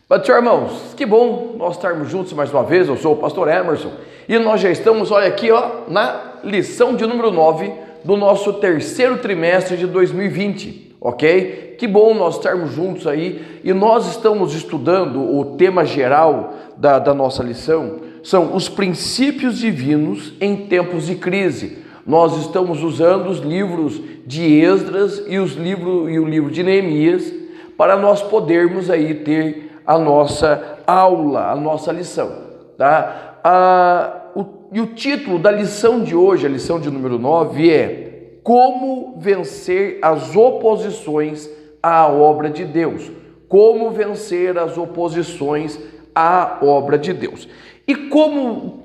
Mas, irmãos, que bom nós estarmos juntos mais uma vez. Eu sou o pastor Emerson e nós já estamos, olha aqui, na lição de número 9 do nosso terceiro trimestre de 2020, ok? Que bom nós estarmos juntos aí e nós estamos estudando o tema geral da nossa lição, são os princípios divinos em tempos de crise. Nós estamos usando os livros de Esdras e o livro de Neemias para nós podermos aí ter a nossa aula, a nossa lição, tá? E o título da lição de hoje, a lição de número 9, é Como vencer as oposições à obra de Deus. Como vencer as oposições à obra de Deus. E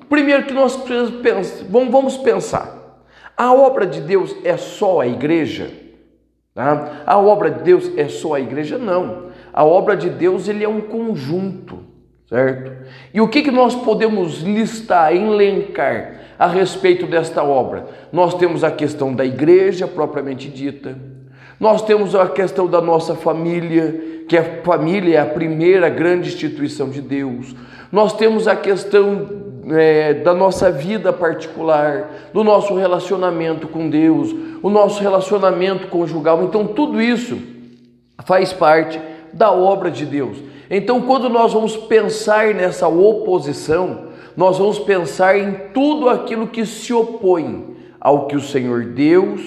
primeiro que nós vamos pensar, a obra de Deus é só a igreja? Tá? A obra de Deus é só a igreja? Não. A obra de Deus ele é um conjunto, certo? E o que nós podemos listar, elencar a respeito desta obra? Nós temos a questão da igreja propriamente dita, nós temos a questão da nossa família, que a família é a primeira grande instituição de Deus, nós temos a questão da nossa vida particular, do nosso relacionamento com Deus, o nosso relacionamento conjugal. Então tudo isso faz parte da obra de Deus. Então, quando nós vamos pensar nessa oposição, nós vamos pensar em tudo aquilo que se opõe ao que o Senhor Deus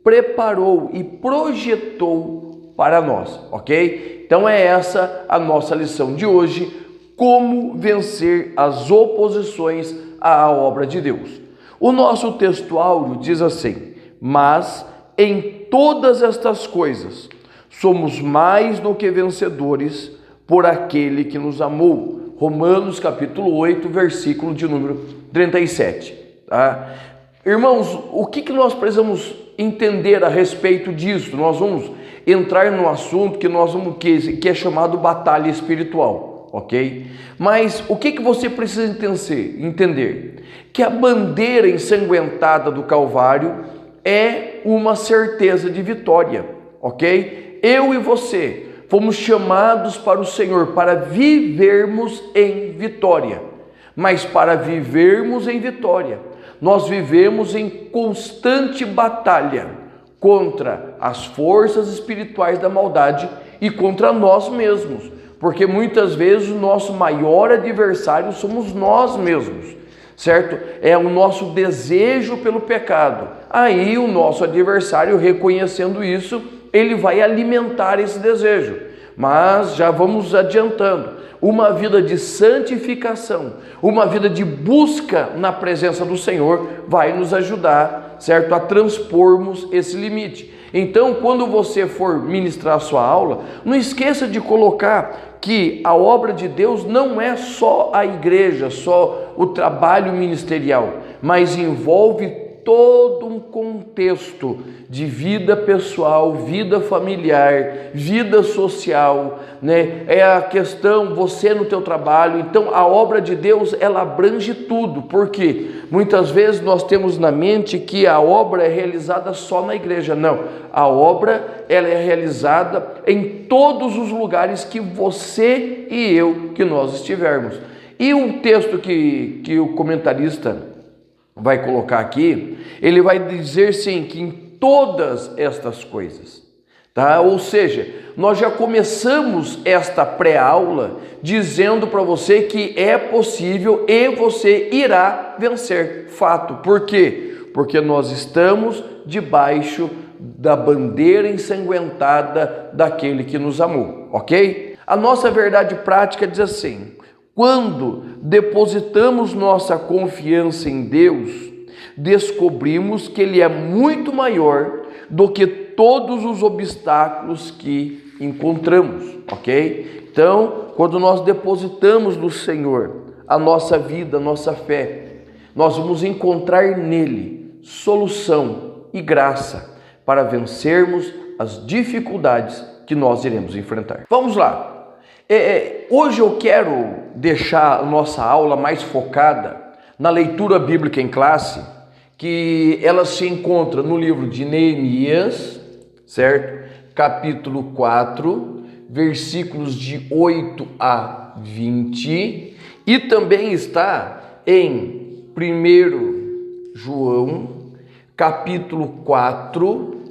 preparou e projetou para nós, ok? Então é essa a nossa lição de hoje, como vencer as oposições à obra de Deus. O nosso texto áureo diz assim: mas em todas estas coisas somos mais do que vencedores por aquele que nos amou. Romanos capítulo 8, versículo de número 37. Tá? Irmãos, o que nós precisamos entender a respeito disso? Nós vamos entrar no assunto que é chamado batalha espiritual, ok? Mas o que você precisa entender? Que a bandeira ensanguentada do Calvário é uma certeza de vitória, ok? Eu e você fomos chamados para o Senhor para vivermos em vitória, mas para vivermos em vitória, nós vivemos em constante batalha contra as forças espirituais da maldade e contra nós mesmos, porque muitas vezes o nosso maior adversário somos nós mesmos, certo? É o nosso desejo pelo pecado. Aí o nosso adversário, reconhecendo isso, ele vai alimentar esse desejo. Mas já vamos adiantando, uma vida de santificação, uma vida de busca na presença do Senhor vai nos ajudar, certo, a transpormos esse limite. Então, quando você for ministrar a sua aula, não esqueça de colocar que a obra de Deus não é só a igreja, só o trabalho ministerial, mas envolve todo um contexto de vida pessoal, vida familiar, vida social, né? É a questão, você no teu trabalho. Então a obra de Deus, ela abrange tudo, porque muitas vezes nós temos na mente que a obra é realizada só na igreja. Não, a obra ela é realizada em todos os lugares que você e eu, que nós estivermos. E o texto que o comentarista vai colocar aqui, ele vai dizer sim, que em todas estas coisas, tá? Ou seja, nós já começamos esta pré-aula dizendo para você que é possível e você irá vencer, fato. Por quê? Porque nós estamos debaixo da bandeira ensanguentada daquele que nos amou, ok? A nossa verdade prática diz assim: quando depositamos nossa confiança em Deus, descobrimos que Ele é muito maior do que todos os obstáculos que encontramos, ok? Então, quando nós depositamos no Senhor a nossa vida, a nossa fé, nós vamos encontrar nele solução e graça para vencermos as dificuldades que nós iremos enfrentar. Vamos lá. Hoje eu quero deixar a nossa aula mais focada na leitura bíblica em classe, que ela se encontra no livro de Neemias, certo? Capítulo 4, versículos de 8 a 20, e também está em 1 João, capítulo 4,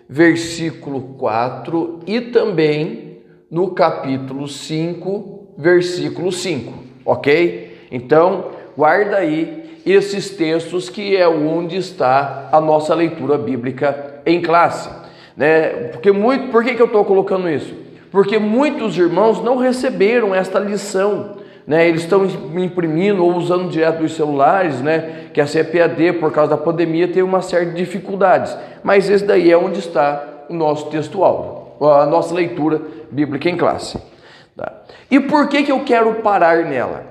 versículo 4, e também no capítulo 5, versículo 5, ok? Então, guarda aí esses textos, que é onde está a nossa leitura bíblica em classe, né? Por que eu estou colocando isso? Porque muitos irmãos não receberam esta lição, né? Eles estão imprimindo ou usando direto dos celulares, né? Que a CPAD, por causa da pandemia, tem uma série de dificuldades, mas esse daí é onde está o nosso textual, a nossa leitura bíblica em classe, tá? E por que eu quero parar nela?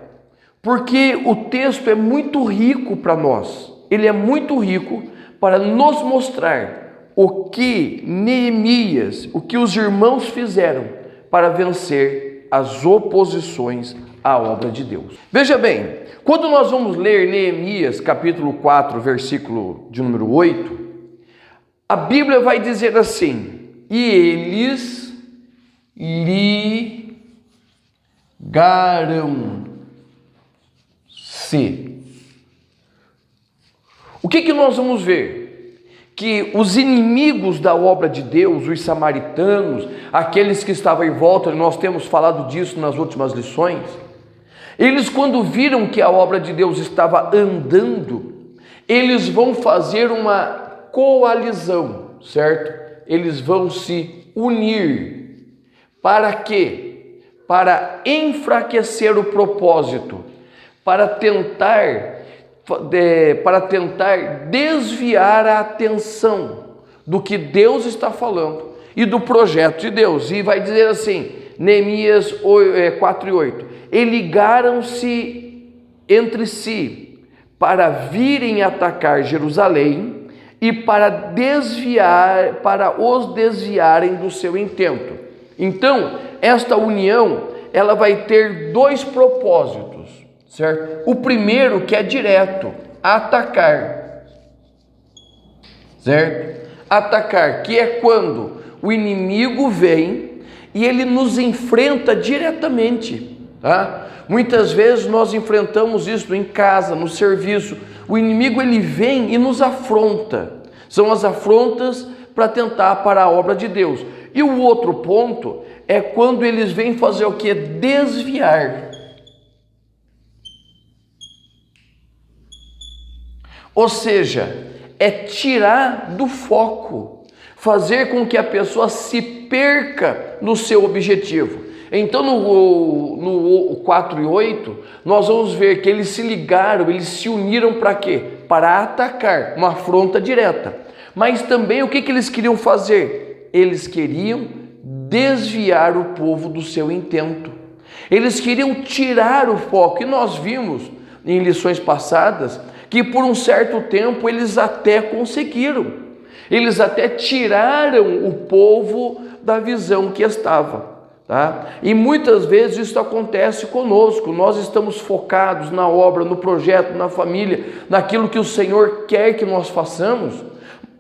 Porque o texto é muito rico para nós, ele é muito rico para nos mostrar o que Neemias, o que os irmãos fizeram para vencer as oposições à obra de Deus. Veja bem, quando nós vamos ler Neemias capítulo 4, versículo de número 8, a Bíblia vai dizer assim: e eles ligaram-se. O que nós vamos ver? Que os inimigos da obra de Deus, os samaritanos, aqueles que estavam em volta, nós temos falado disso nas últimas lições, eles, quando viram que a obra de Deus estava andando, eles vão fazer uma coalizão, certo? Eles vão se unir. Para quê? Para enfraquecer o propósito, para tentar desviar a atenção do que Deus está falando e do projeto de Deus. E vai dizer assim, Neemias 4:8, e ligaram-se entre si para virem atacar Jerusalém e para os desviarem do seu intento. Então, esta união, ela vai ter dois propósitos, certo? O primeiro, que é direto, atacar, certo? Atacar, que é quando o inimigo vem e ele nos enfrenta diretamente, tá? Muitas vezes nós enfrentamos isso em casa, no serviço. O inimigo, ele vem e nos afronta. São as afrontas para tentar parar a obra de Deus. E o outro ponto é quando eles vêm fazer o quê? Desviar. Ou seja, é tirar do foco, fazer com que a pessoa se perca no seu objetivo. Então, no 4:8, nós vamos ver que eles se ligaram, eles se uniram para quê? Para atacar, uma afronta direta. Mas também o que eles queriam fazer? Eles queriam desviar o povo do seu intento. Eles queriam tirar o foco. E nós vimos em lições passadas que por um certo tempo eles até conseguiram. Eles até tiraram o povo da visão que estava. Tá? E muitas vezes isso acontece conosco. Nós estamos focados na obra, no projeto, na família, naquilo que o Senhor quer que nós façamos,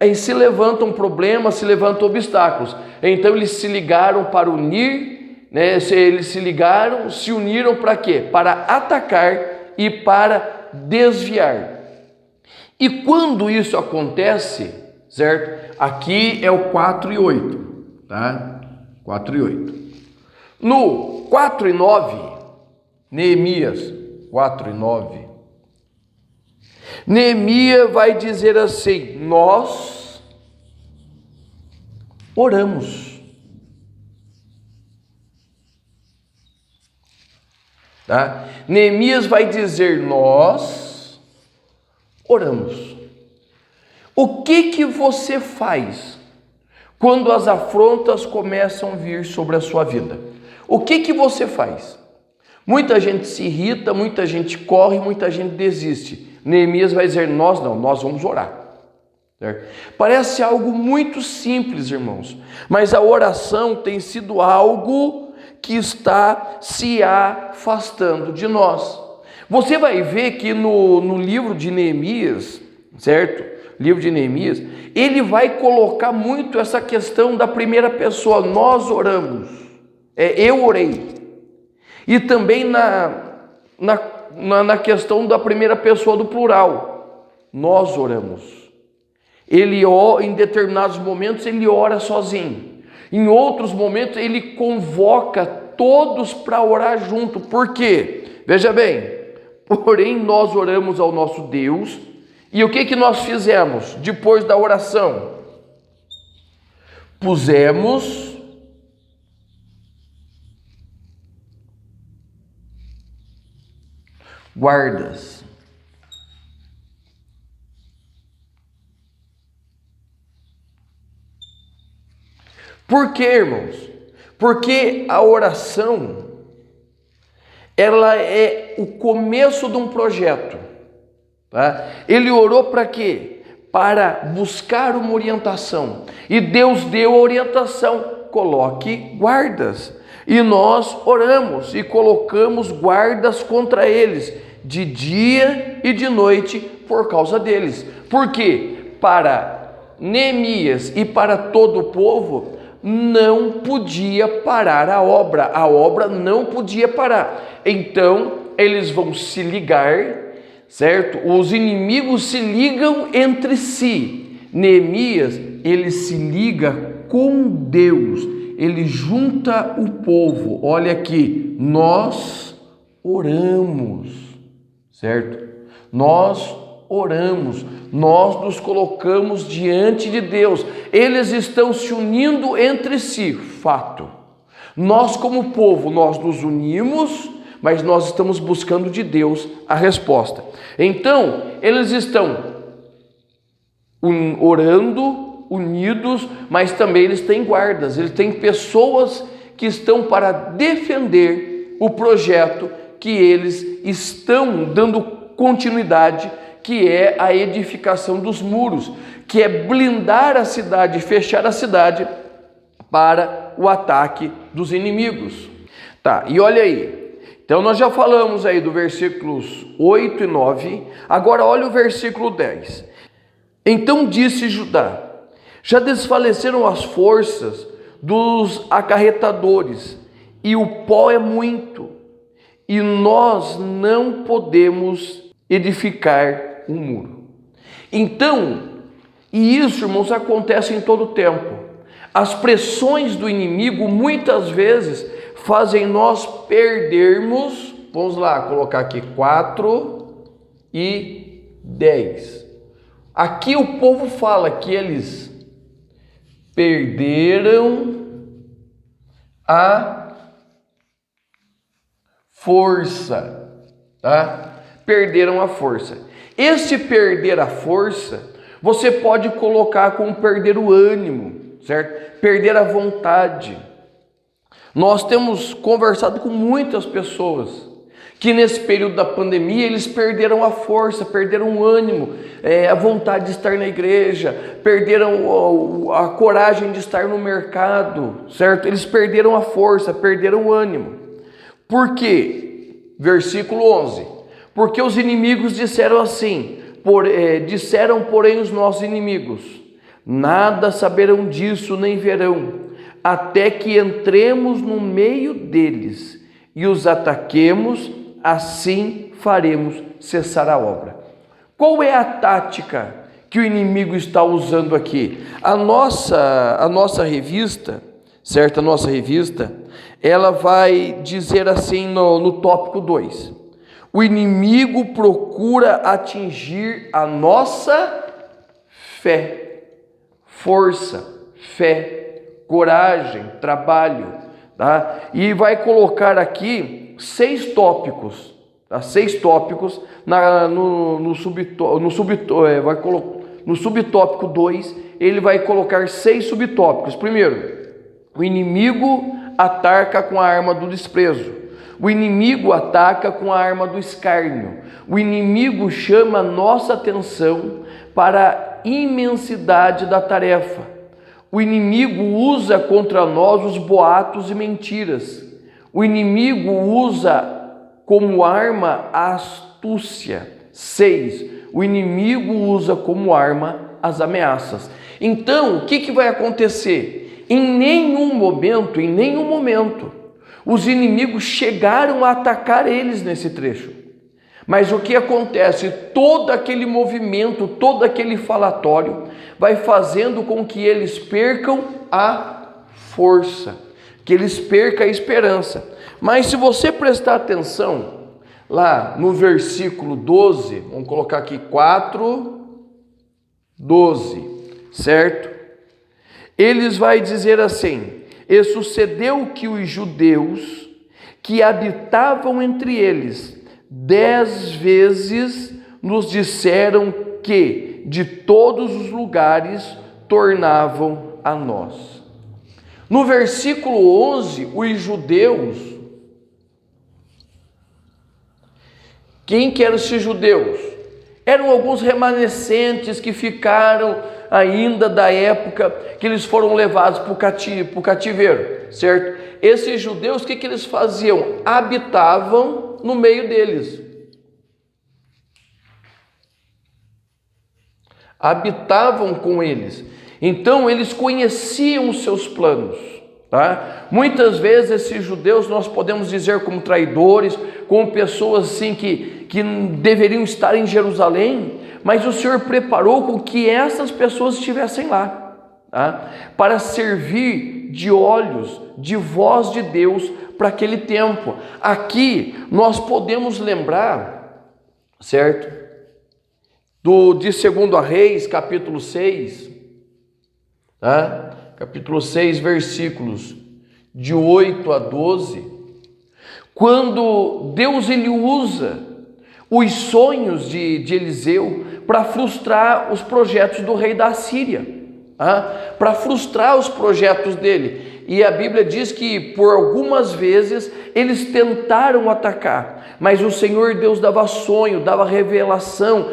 e se levantam problemas, se levantam obstáculos. Então eles se ligaram para unir, né? Eles se uniram para quê? Para atacar e para desviar. E quando isso acontece, certo? Aqui é o 4:8, tá? 4:8. No 4:9, Neemias 4:9, Neemias vai dizer assim: nós oramos. Tá? Neemias vai dizer: nós oramos. O que você faz quando as afrontas começam a vir sobre a sua vida? O que você faz? Muita gente se irrita, muita gente corre, muita gente desiste. Neemias vai dizer: nós não, nós vamos orar. Certo? Parece algo muito simples, irmãos, mas a oração tem sido algo que está se afastando de nós. Você vai ver que no livro de Neemias, certo? Livro de Neemias, ele vai colocar muito essa questão da primeira pessoa, nós oramos, Eu orei. E também na questão da primeira pessoa do plural, nós oramos. Ele, em determinados momentos, ele ora sozinho. Em outros momentos, ele convoca todos para orar junto. Por quê? Veja bem, porém nós oramos ao nosso Deus. E o que nós fizemos depois da oração? Pusemos guardas. Por quê, irmãos? Porque a oração, ela é o começo de um projeto, tá? Ele orou para quê? Para buscar uma orientação. E Deus deu a orientação: coloque guardas. E nós oramos e colocamos guardas contra eles, de dia e de noite, por causa deles. Por quê? Para Neemias e para todo o povo, não podia parar a obra não podia parar. Então, eles vão se ligar, certo? Os inimigos se ligam entre si. Neemias, ele se liga com Deus, ele junta o povo. Olha aqui, nós oramos, certo? Nós oramos, nós nos colocamos diante de Deus. Eles estão se unindo entre si, fato. Nós como povo, nós nos unimos, mas nós estamos buscando de Deus a resposta. Então, eles estão orando, unidos, mas também eles têm guardas, eles têm pessoas que estão para defender o projeto que eles estão dando continuidade, que é a edificação dos muros, que é blindar a cidade, fechar a cidade para o ataque dos inimigos. Tá, e olha aí, então nós já falamos aí do versículos 8 e 9, agora olha o versículo 10. Então disse Judá: já desfaleceram as forças dos acarretadores, e o pó é muito, e nós não podemos edificar um muro. Então, e isso, irmãos, acontece em todo o tempo. As pressões do inimigo muitas vezes fazem nós perdermos, vamos lá, colocar aqui 4 e 10. Aqui o povo fala que eles perderam a força, tá? Perderam a força. Este perder a força, você pode colocar como perder o ânimo, certo? Perder a vontade. Nós temos conversado com muitas pessoas que nesse período da pandemia eles perderam a força, perderam o ânimo, a vontade de estar na igreja, perderam a coragem de estar no mercado, certo? Eles perderam a força, perderam o ânimo. Por quê? Versículo 11. Porque os inimigos disseram assim, disseram porém os nossos inimigos: nada saberão disso nem verão, até que entremos no meio deles e os ataquemos, assim faremos cessar a obra. Qual é a tática que o inimigo está usando aqui? A nossa revista, certo? A nossa revista, ela vai dizer assim no tópico 2. O inimigo procura atingir a nossa fé, força, fé, coragem, trabalho, tá? E vai colocar aqui 6 tópicos, tá? 6 tópicos no subtópico 2, ele vai colocar 6 subtópicos. Primeiro, o inimigo ataca com a arma do desprezo. O inimigo ataca com a arma do escárnio. O inimigo chama nossa atenção para a imensidade da tarefa. O inimigo usa contra nós os boatos e mentiras. O inimigo usa como arma a astúcia. 6. O inimigo usa como arma as ameaças. Então, o que vai acontecer? Em nenhum momento, os inimigos chegaram a atacar eles nesse trecho. Mas o que acontece? Todo aquele movimento, todo aquele falatório vai fazendo com que eles percam a força, que eles percam a esperança. Mas se você prestar atenção, lá no versículo 12, vamos colocar aqui 4:12, certo? Eles vai dizer assim: e sucedeu que os judeus que habitavam entre eles 10 vezes nos disseram que de todos os lugares tornavam a nós. No versículo 11, os judeus, quem que eram esses judeus? Eram alguns remanescentes que ficaram ainda da época que eles foram levados para o cativeiro, certo? Esses judeus, o que eles faziam? Habitavam no meio deles. Habitavam com eles. Então eles conheciam os seus planos, tá? Muitas vezes esses judeus nós podemos dizer como traidores, como pessoas assim que deveriam estar em Jerusalém, mas o Senhor preparou com que essas pessoas estivessem lá, tá? Para servir de olhos, de voz de Deus para aquele tempo. Aqui nós podemos lembrar, certo? De 2 Reis, capítulo 6, tá? Capítulo 6, versículos de 8 a 12, quando Deus ele usa os sonhos de Eliseu para frustrar os projetos do rei da Síria, tá? Para frustrar os projetos dele. E a Bíblia diz que por algumas vezes eles tentaram atacar, mas o Senhor Deus dava sonho, dava revelação,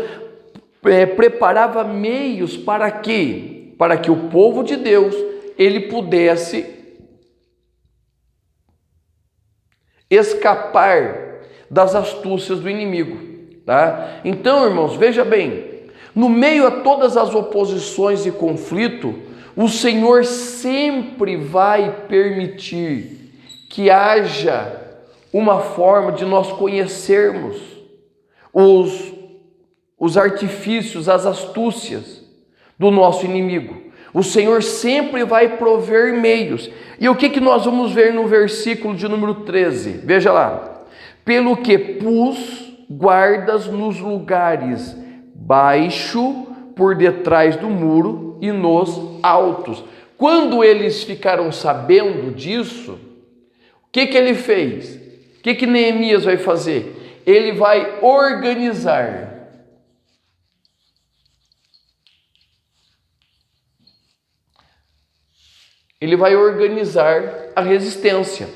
preparava meios para que o povo de Deus ele pudesse escapar das astúcias do inimigo, tá? Então, irmãos, veja bem, no meio a todas as oposições e conflito, o Senhor sempre vai permitir que haja uma forma de nós conhecermos os artifícios, as astúcias do nosso inimigo. O Senhor sempre vai prover meios. E o que nós vamos ver no versículo de número 13? Veja lá. Pelo que pus guardas nos lugares baixo, por detrás do muro e nos altos. Quando eles ficaram sabendo disso, o que ele fez? O que Neemias vai fazer? Ele vai organizar. Ele vai organizar a resistência.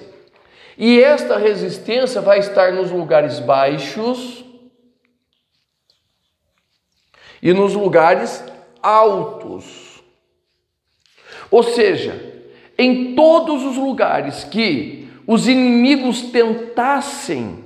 E esta resistência vai estar nos lugares baixos e nos lugares altos. Ou seja, em todos os lugares que os inimigos tentassem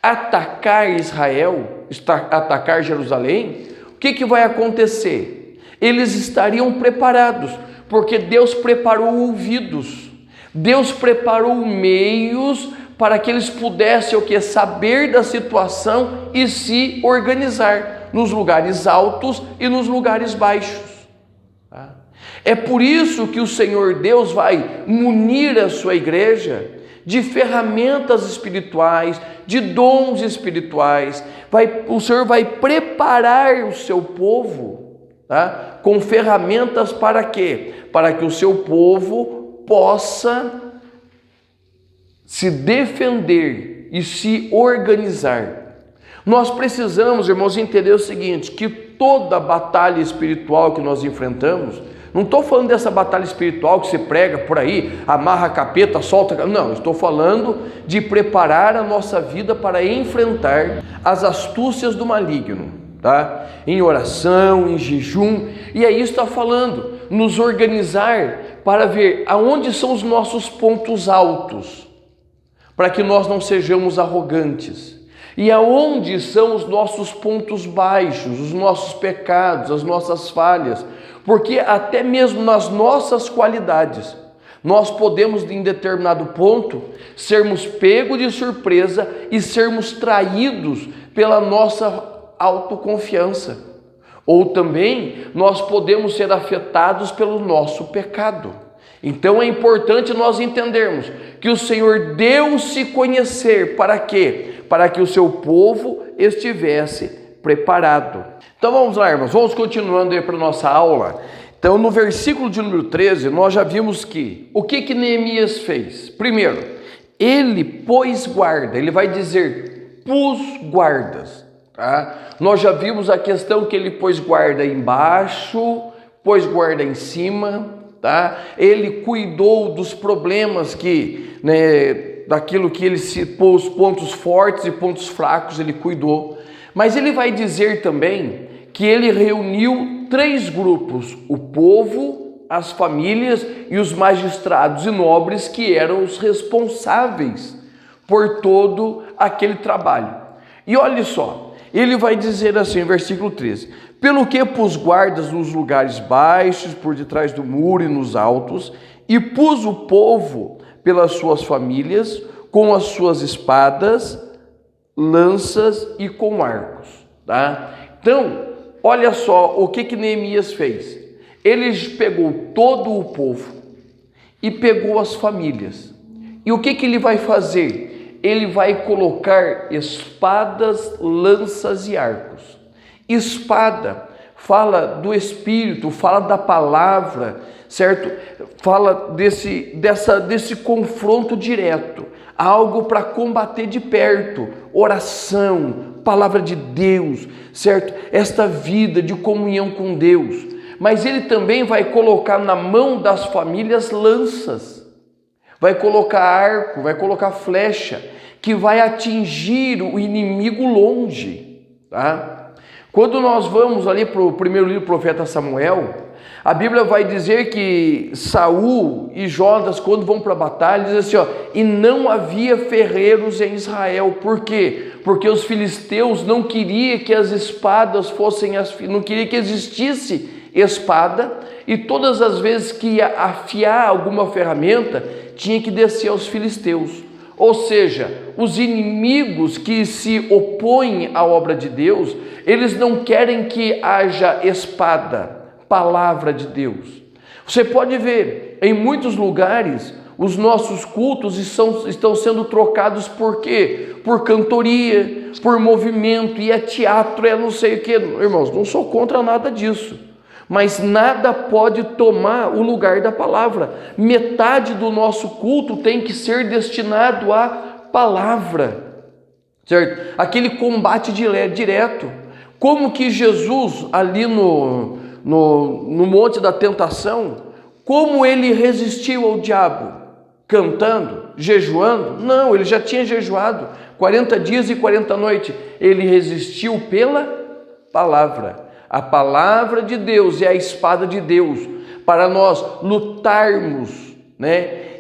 atacar Israel, atacar Jerusalém, o que vai acontecer? Eles estariam preparados, porque Deus preparou ouvidos, Deus preparou meios para que eles pudessem saber da situação e se organizar nos lugares altos e nos lugares baixos. É por isso que o Senhor Deus vai munir a sua igreja de ferramentas espirituais, de dons espirituais. O Senhor vai preparar o seu povo, tá? Com ferramentas para quê? Para que o seu povo possa se defender e se organizar. Nós precisamos, irmãos, entender o seguinte, que toda batalha espiritual que nós enfrentamos, não estou falando dessa batalha espiritual que se prega por aí, amarra a capeta, solta, não, estou falando de preparar a nossa vida para enfrentar as astúcias do maligno, tá? Em oração, em jejum, e aí está falando, nos organizar para ver aonde são os nossos pontos altos, para que nós não sejamos arrogantes, e aonde são os nossos pontos baixos, os nossos pecados, as nossas falhas, porque até mesmo nas nossas qualidades, nós podemos, em determinado ponto, sermos pegos de surpresa e sermos traídos pela nossa autoconfiança. Ou também nós podemos ser afetados pelo nosso pecado. Então é importante nós entendermos que o Senhor deu-se conhecer para quê? Para que o seu povo estivesse preparado. Então vamos lá, irmãos, vamos continuando aí para a nossa aula. Então no versículo de número 13, nós já vimos que o que Neemias fez? Primeiro, ele pôs guarda, ele vai dizer, pus guardas. Tá? Nós já vimos a questão que ele pôs guarda embaixo, pôs guarda em cima, tá? Ele cuidou dos problemas que, daquilo que ele se pôs, pontos fortes e pontos fracos, ele cuidou. Mas ele vai dizer também que ele reuniu 3 grupos, o povo, as famílias e os magistrados e nobres que eram os responsáveis por todo aquele trabalho. E olha só, ele vai dizer assim, versículo 13: pelo que pus guardas nos lugares baixos, por detrás do muro e nos altos, e pus o povo pelas suas famílias, com as suas espadas, lanças e com arcos. Tá? Então, olha só o que Neemias fez. Ele pegou todo o povo e pegou as famílias. E o que ele vai fazer? Ele vai colocar espadas, lanças e arcos. Espada fala do Espírito, fala da palavra, certo? Fala desse confronto direto, algo para combater de perto, oração, palavra de Deus, certo? Esta vida de comunhão com Deus. Mas ele também vai colocar na mão das famílias lanças, vai colocar arco, vai colocar flecha, que vai atingir o inimigo longe, tá? Quando nós vamos ali para o primeiro livro do profeta Samuel, a Bíblia vai dizer que Saul e Jonas, quando vão para a batalha, diz assim, e não havia ferreiros em Israel. Por quê? Porque os filisteus não queriam que as espadas não queriam que existisse espada, e todas as vezes que ia afiar alguma ferramenta, tinha que descer aos filisteus. Ou seja, os inimigos que se opõem à obra de Deus, eles não querem que haja espada, palavra de Deus. Você pode ver, em muitos lugares, os nossos cultos estão sendo trocados por quê? Por cantoria, por movimento, e é teatro, é não sei o que. Irmãos, não sou contra nada disso. Mas nada pode tomar o lugar da palavra. Metade do nosso culto tem que ser destinado à palavra, certo? Aquele combate direto. Como que Jesus, ali no Monte da Tentação, como ele resistiu ao diabo? Cantando? Jejuando? Não, ele já tinha jejuado 40 dias e 40 noites. Ele resistiu pela palavra. A palavra de Deus é a espada de Deus para nós lutarmos,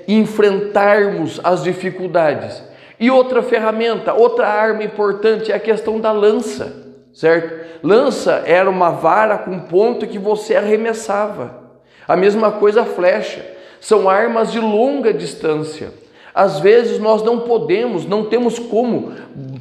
enfrentarmos as dificuldades. E outra ferramenta, outra arma importante é a questão da lança, certo? Lança era uma vara com ponto que você arremessava. A mesma coisa a flecha. São armas de longa distância. Às vezes nós não temos como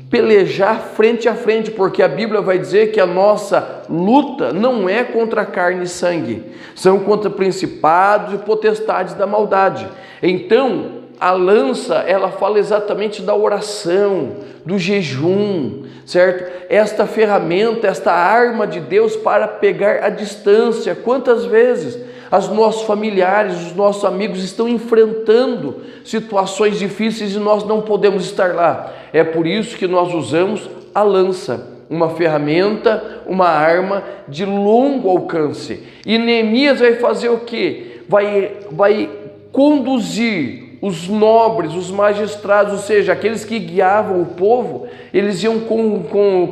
pelejar frente a frente, porque a Bíblia vai dizer que a nossa luta não é contra carne e sangue, são contra principados e potestades da maldade. Então, a lança, ela fala exatamente da oração, do jejum, certo? Esta ferramenta, esta arma de Deus para pegar a distância. Quantas vezes os nossos familiares, os nossos amigos estão enfrentando situações difíceis e nós não podemos estar lá? É por isso que nós usamos a lança, uma ferramenta, uma arma de longo alcance. E Neemias vai fazer o quê? Vai conduzir os nobres, os magistrados, ou seja, aqueles que guiavam o povo, eles iam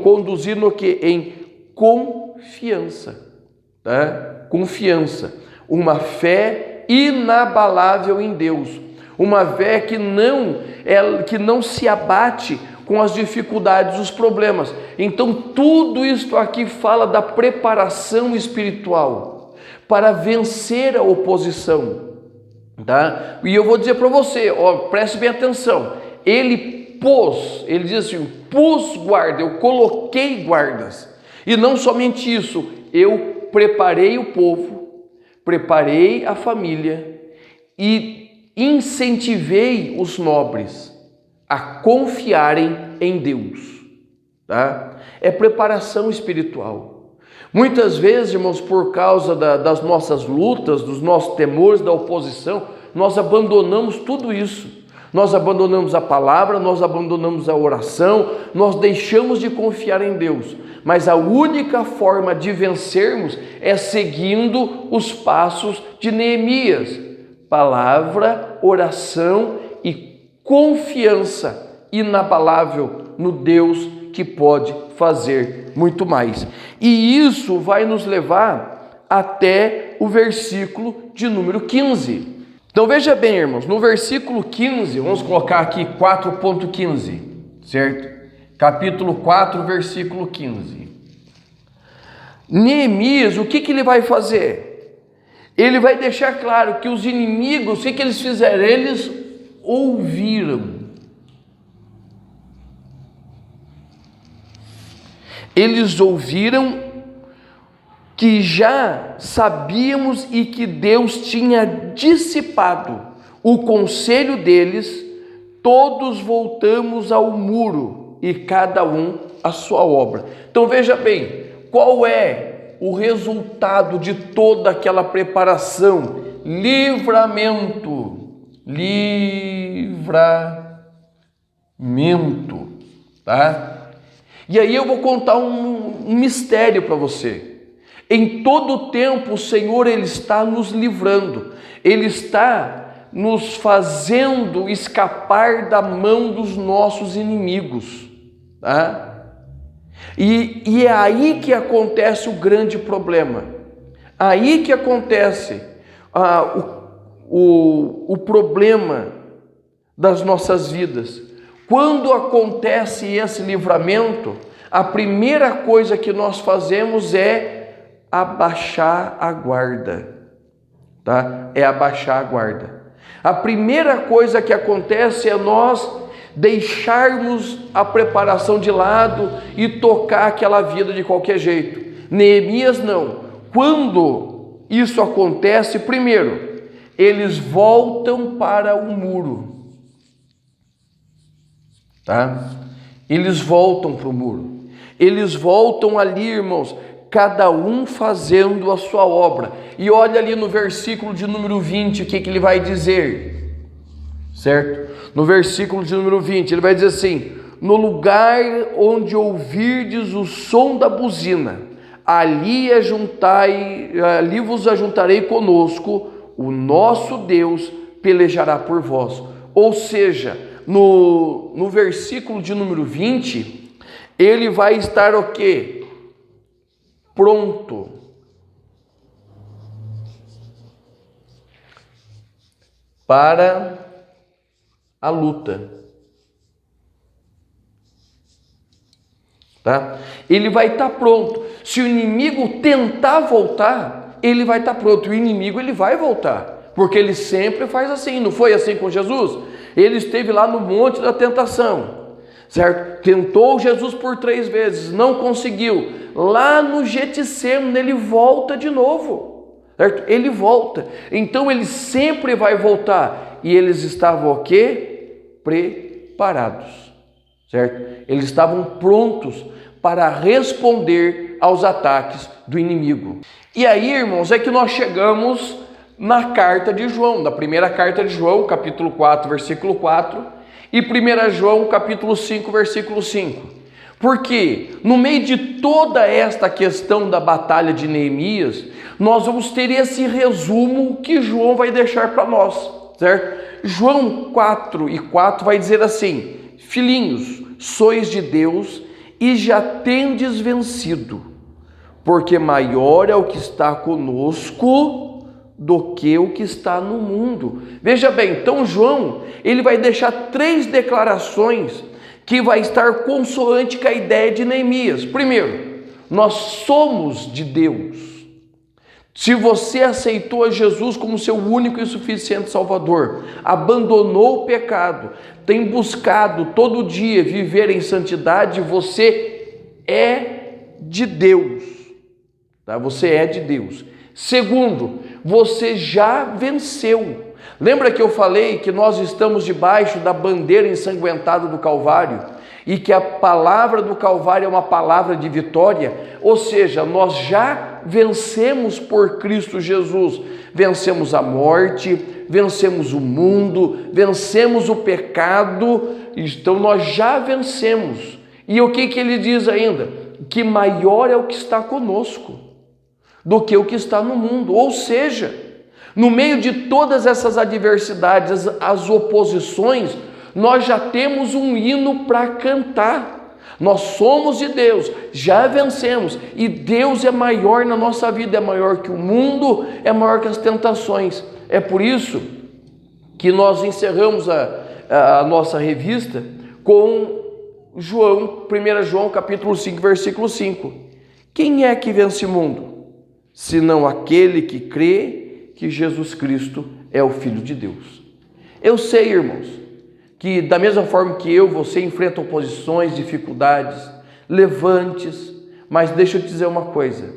conduzir no quê? Em confiança, tá? Confiança. Uma fé inabalável em Deus, uma fé que não se abate com as dificuldades, os problemas. Então tudo isso aqui fala da preparação espiritual para vencer a oposição. tá? E eu vou dizer para você, ó, preste bem atenção, ele diz assim, pus guarda, eu coloquei guardas, e não somente isso, eu preparei o povo, preparei a família e incentivei os nobres a confiarem em Deus, tá? É preparação espiritual. Muitas vezes, irmãos, por causa das nossas lutas, dos nossos temores, da oposição, nós abandonamos tudo isso. Nós abandonamos a palavra, nós abandonamos a oração, nós deixamos de confiar em Deus. Mas a única forma de vencermos é seguindo os passos de Neemias. Palavra, oração e confiança inabalável no Deus que pode fazer muito mais. E isso vai nos levar até o versículo de número 15. Então veja bem, irmãos, no versículo 15, vamos colocar aqui 4.15, certo? Capítulo 4, versículo 15. Neemias, o que ele vai fazer? Ele vai deixar claro que os inimigos, o que eles fizeram? Eles ouviram. Eles ouviram que já sabíamos e que Deus tinha dissipado o conselho deles, todos voltamos ao muro e cada um à sua obra. Então veja bem, qual é o resultado de toda aquela preparação? Livramento, tá? E aí eu vou contar um mistério para você. Em todo o tempo o Senhor, Ele está nos livrando, Ele está nos fazendo escapar da mão dos nossos inimigos, tá? E é aí que acontece o grande problema, aí que acontece o problema das nossas vidas. Quando acontece esse livramento, a primeira coisa que nós fazemos é abaixar a guarda, tá? É abaixar a guarda. A primeira coisa que acontece é nós deixarmos a preparação de lado e tocar aquela vida de qualquer jeito. Neemias não. Quando isso acontece, primeiro, eles voltam para o muro, tá? Eles voltam para o muro. Eles voltam ali, irmãos, cada um fazendo a sua obra. E olha ali no versículo de número 20, o que ele vai dizer, certo? No versículo de número 20, ele vai dizer assim: no lugar onde ouvirdes o som da buzina, ali vos ajuntarei conosco, o nosso Deus pelejará por vós. Ou seja, no versículo de número 20, ele vai estar o quê? Pronto para a luta, tá? Ele vai estar pronto. Se o inimigo tentar voltar, ele vai estar pronto. O inimigo, ele vai voltar, porque ele sempre faz assim. Não foi assim com Jesus? Ele esteve lá no monte da tentação, certo? Tentou Jesus por 3 vezes, não conseguiu. Lá no Getsêmani ele volta de novo, certo? Ele volta. Então ele sempre vai voltar. E eles estavam o quê? Preparados, certo? Eles estavam prontos para responder aos ataques do inimigo. E aí, irmãos, é que nós chegamos na carta de João, na primeira carta de João, capítulo 4, versículo 4, e 1 João, capítulo 5, versículo 5. Porque no meio de toda esta questão da batalha de Neemias, nós vamos ter esse resumo que João vai deixar para nós, certo? João 4:4 vai dizer assim: filhinhos, sois de Deus e já tendes vencido, porque maior é o que está conosco do que o que está no mundo. Veja bem, então João, ele vai deixar 3 declarações que vai estar consoante com a ideia de Neemias. Primeiro, nós somos de Deus. Se você aceitou a Jesus como seu único e suficiente Salvador, abandonou o pecado, tem buscado todo dia viver em santidade, você é de Deus. Tá? Você é de Deus. Segundo, você já venceu. Lembra que eu falei que nós estamos debaixo da bandeira ensanguentada do Calvário e que a palavra do Calvário é uma palavra de vitória? Ou seja, nós já vencemos por Cristo Jesus. Vencemos a morte, vencemos o mundo, vencemos o pecado, então nós já vencemos. E o que ele diz ainda? Que maior é o que está conosco do que o que está no mundo. Ou seja, no meio de todas essas adversidades, as oposições, nós já temos um hino para cantar. Nós somos de Deus, já vencemos, e Deus é maior na nossa vida, é maior que o mundo, é maior que as tentações. É por isso que nós encerramos a nossa revista com João, 1 João capítulo 5, versículo 5. Quem é que vence o mundo? Senão aquele que crê que Jesus Cristo é o Filho de Deus. Eu sei, irmãos, que da mesma forma que você enfrenta oposições, dificuldades, levantes, mas deixa eu te dizer uma coisa,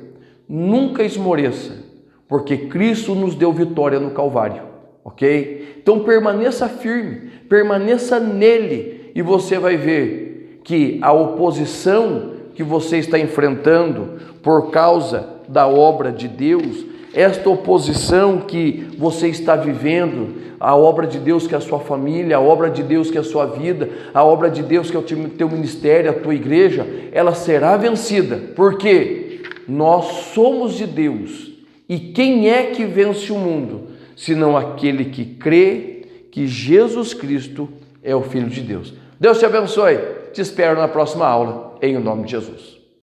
nunca esmoreça, porque Cristo nos deu vitória no Calvário, ok? Então permaneça firme, permaneça nele, e você vai ver que a oposição que você está enfrentando por causa da obra de Deus, esta oposição que você está vivendo, a obra de Deus que é a sua família, a obra de Deus que é a sua vida, a obra de Deus que é o teu ministério, a tua igreja, ela será vencida, porque nós somos de Deus. E quem é que vence o mundo? Senão aquele que crê que Jesus Cristo é o Filho de Deus. Deus te abençoe. Te espero na próxima aula, em nome de Jesus.